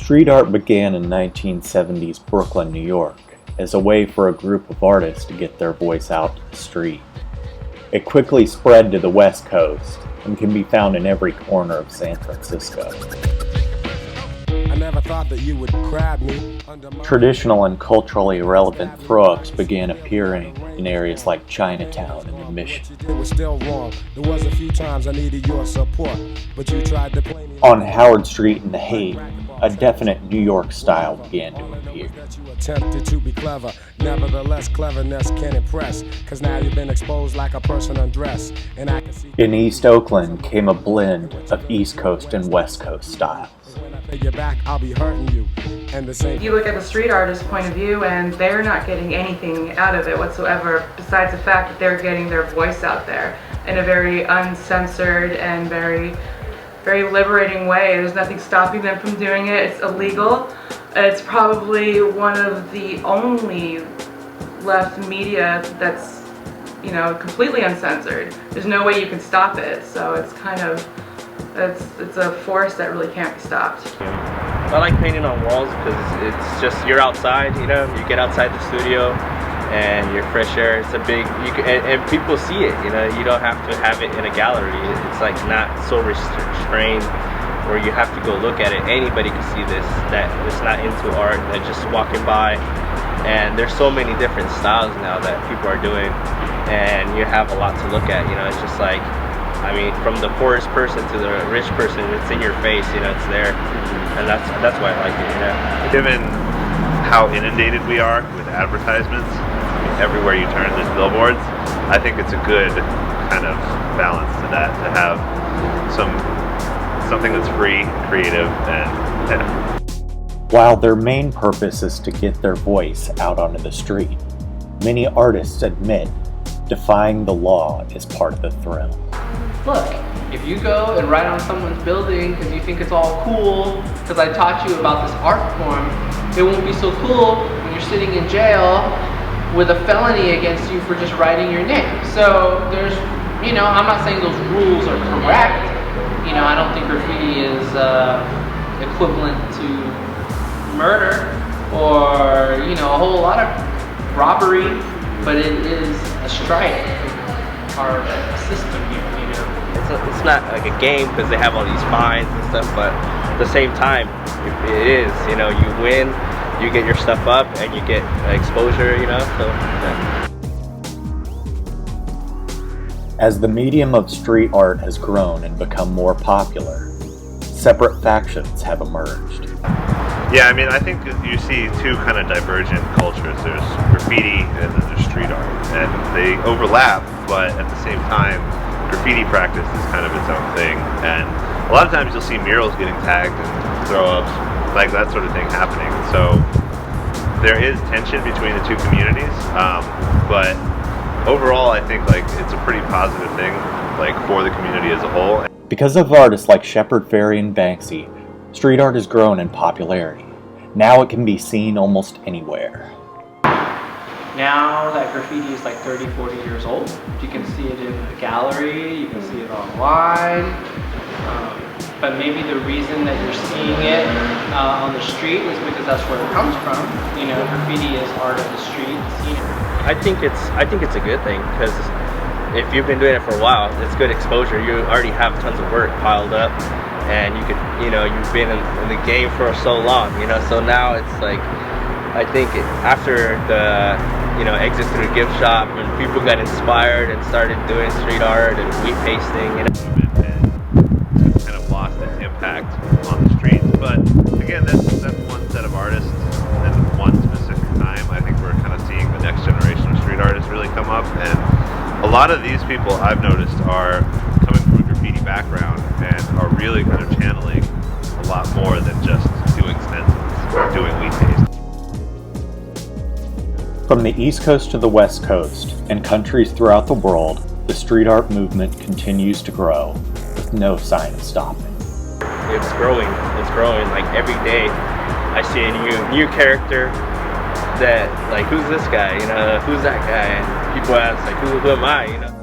Street art began in 1970s Brooklyn, New York, as a way for a group of artists to get their voice out to the street. It quickly spread to the West Coast and can be found in every corner of San Francisco. I never thought that you would grab me under my... Traditional and culturally relevant frocks began appearing in areas like Chinatown and the Mission. Was still wrong. There was a few times I needed your support, but you tried to play me. On Howard Street in the Haight, a definite New York style began to appear. You attempted to be clever, nevertheless cleverness can impress, cause now you've been exposed like a person undressed, and I can see... In East Oakland came a blend of East Coast and West Coast styles. When I pay you back, I'll be hurting you. And the same... You look at the street artist's point of view and they're not getting anything out of it whatsoever, besides the fact that they're getting their voice out there in a very uncensored and very liberating way. There's nothing stopping them from doing it. It's illegal. It's probably one of the only left media that's, you know, completely uncensored. There's no way you can stop it. So it's kind of, it's a force that really can't be stopped. I like painting on walls because it's just, you're outside, you know, you get outside the studio and your fresh air. It's a big, and people see it, you know, you don't have to have it in a gallery. It's like not so restrained where you have to go look at it. Anybody can see this, that is not into art, that just walking by. And there's so many different styles now that people are doing, and you have a lot to look at, you know. It's just like, I mean, from the poorest person to the rich person, it's in your face, you know, it's there. And that's why I like it, you know. Given how inundated we are with advertisements, everywhere you turn there's billboards, I think it's a good kind of balance to that, to have something that's free, creative, and While their main purpose is to get their voice out onto the street, many artists admit defying the law is part of the thrill. Look, if you go and write on someone's building because you think it's all cool, because I taught you about this art form, it won't be so cool when you're sitting in jail with a felony against you for just writing your name. So there's, you know, I'm not saying those rules are correct. You know, I don't think graffiti is equivalent to murder or, you know, a whole lot of robbery, but it is a strike our system here, you know. It's not like a game because they have all these fines and stuff, but at the same time, it is, you know, you win, you get your stuff up, and you get exposure, you know, so, yeah. As the medium of street art has grown and become more popular, separate factions have emerged. yeah, I mean, I think you see two kind of divergent cultures. There's graffiti and then there's street art, and they overlap, but at the same time, graffiti practice is kind of its own thing, and a lot of times you'll see murals getting tagged and throw-ups, like that sort of thing happening. So there is tension between the two communities, but overall I think like it's a pretty positive thing, like for the community as a whole. Because of artists like Shepard Fairey and Banksy, street art has grown in popularity. Now it can be seen almost anywhere. Now that graffiti is like 30, 40 years old, you can see it in a gallery, you can see it online, but maybe the reason that you're seeing it on the street is because that's where it comes from. You know, graffiti is art of the streets. You know. I think it's a good thing because if you've been doing it for a while, it's good exposure. You already have tons of work piled up, and you could, you know, you've been in the game for so long, you know. So now it's like, I think after the, you know, exit through the gift shop, and people got inspired and started doing street art and wheat pasting, you know. And it's kind of lost its impact on the streets. But again, that's one set of artists and one specific time. I think we're kind of seeing the next generation of street artists really come up, and a lot of these people I've noticed are coming from a graffiti background and are really kind of channeling a lot more than just doing stencils or doing wheat paste. From the East Coast to the West Coast, and countries throughout the world, the street art movement continues to grow, with no sign of stopping. It's growing, like every day I see a new character that, like, who's this guy, you know, who's that guy, and people ask, like, who am I, you know.